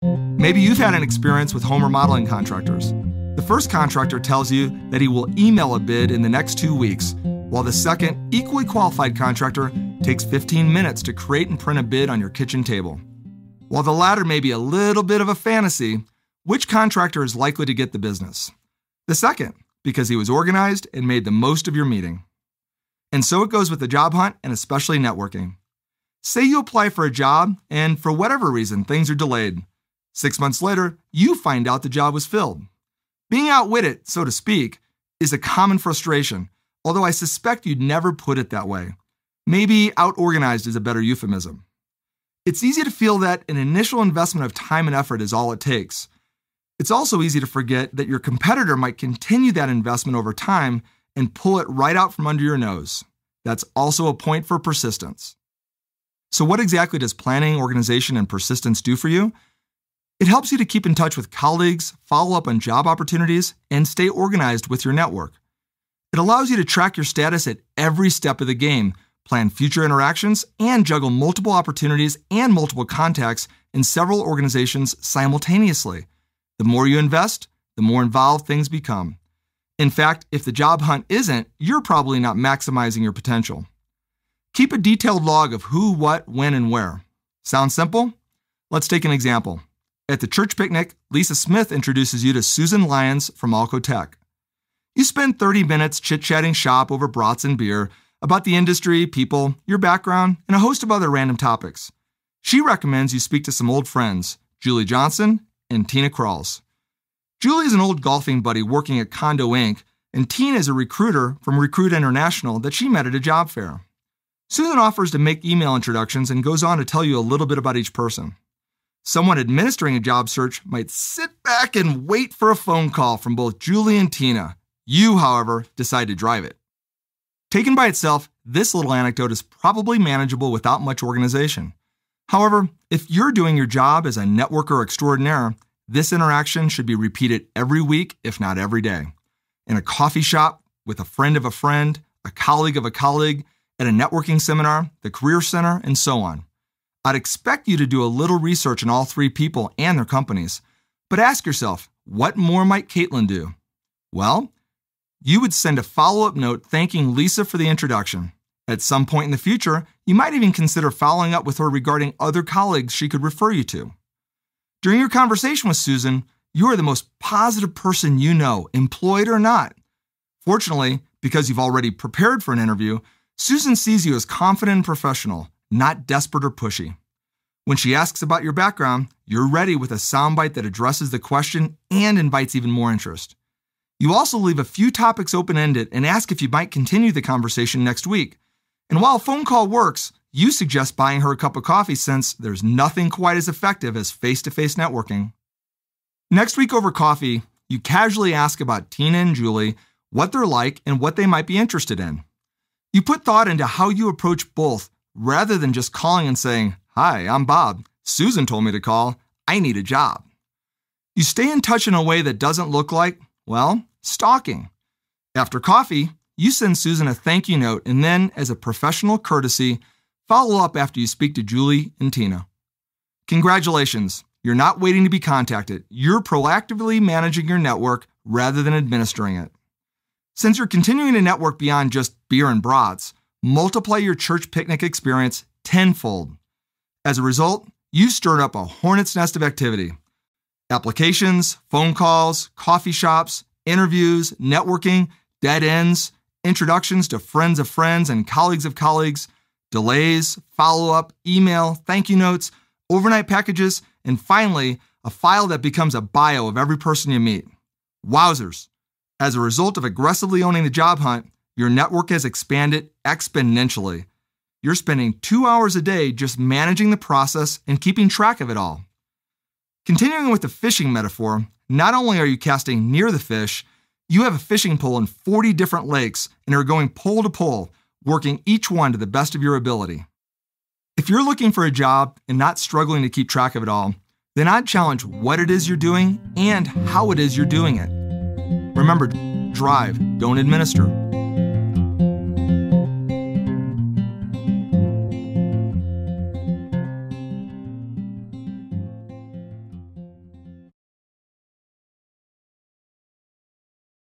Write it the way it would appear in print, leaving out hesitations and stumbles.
Maybe you've had an experience with home remodeling contractors. The first contractor tells you that he will email a bid in the next 2 weeks, while the second, equally qualified contractor takes 15 minutes to create and print a bid on your kitchen table. While the latter may be a little bit of a fantasy, which contractor is likely to get the business? The second, because he was organized and made the most of your meeting. And so it goes with the job hunt and especially networking. Say you apply for a job and for whatever reason things are delayed. 6 months later, you find out the job was filled. Being outwitted, so to speak, is a common frustration, although I suspect you'd never put it that way. Maybe out-organized is a better euphemism. It's easy to feel that an initial investment of time and effort is all it takes. It's also easy to forget that your competitor might continue that investment over time and pull it right out from under your nose. That's also a point for persistence. So what exactly does planning, organization, and persistence do for you? It helps you to keep in touch with colleagues, follow up on job opportunities, and stay organized with your network. It allows you to track your status at every step of the game, plan future interactions, and juggle multiple opportunities and multiple contacts in several organizations simultaneously. The more you invest, the more involved things become. In fact, if the job hunt isn't, you're probably not maximizing your potential. Keep a detailed log of who, what, when, and where. Sound simple? Let's take an example. At the church picnic, Lisa Smith introduces you to Susan Lyons from Alco Tech. You spend 30 minutes chit-chatting shop over brats and beer about the industry, people, your background, and a host of other random topics. She recommends you speak to some old friends, Julie Johnson and Tina Krawls. Julie is an old golfing buddy working at Condo Inc., and Tina is a recruiter from Recruit International that she met at a job fair. Susan offers to make email introductions and goes on to tell you a little bit about each person. Someone administering a job search might sit back and wait for a phone call from both Julie and Tina. You, however, decide to drive it. Taken by itself, this little anecdote is probably manageable without much organization. However, if you're doing your job as a networker extraordinaire, this interaction should be repeated every week, if not every day. In a coffee shop, with a friend of a friend, a colleague of a colleague, at a networking seminar, the career center, and so on. I'd expect you to do a little research on all three people and their companies, but ask yourself, what more might Caitlin do? Well, you would send a follow-up note thanking Lisa for the introduction. At some point in the future, you might even consider following up with her regarding other colleagues she could refer you to. During your conversation with Susan, you are the most positive person you know, employed or not. Fortunately, because you've already prepared for an interview, Susan sees you as confident and professional, not desperate or pushy. When she asks about your background, you're ready with a soundbite that addresses the question and invites even more interest. You also leave a few topics open-ended and ask if you might continue the conversation next week. And while a phone call works, you suggest buying her a cup of coffee since there's nothing quite as effective as face-to-face networking. Next week over coffee, you casually ask about Tina and Julie, what they're like, and what they might be interested in. You put thought into how you approach both rather than just calling and saying, "Hi, I'm Bob. Susan told me to call. I need a job." You stay in touch in a way that doesn't look like, well, stalking. After coffee, you send Susan a thank you note and then, as a professional courtesy, follow up after you speak to Julie and Tina. Congratulations. You're not waiting to be contacted. You're proactively managing your network rather than administering it. Since you're continuing to network beyond just beer and brats, multiply your church picnic experience tenfold. As a result, you've stirred up a hornet's nest of activity. Applications, phone calls, coffee shops, interviews, networking, dead ends, introductions to friends of friends and colleagues of colleagues, delays, follow-up, email, thank you notes, overnight packages, and finally, a file that becomes a bio of every person you meet. Wowzers! As a result of aggressively owning the job hunt, your network has expanded exponentially. You're spending 2 hours a day just managing the process and keeping track of it all. Continuing with the fishing metaphor, not only are you casting near the fish, you have a fishing pole in 40 different lakes and are going pole to pole, working each one to the best of your ability. If you're looking for a job and not struggling to keep track of it all, then I'd challenge what it is you're doing and how it is you're doing it. Remember, drive, don't administer.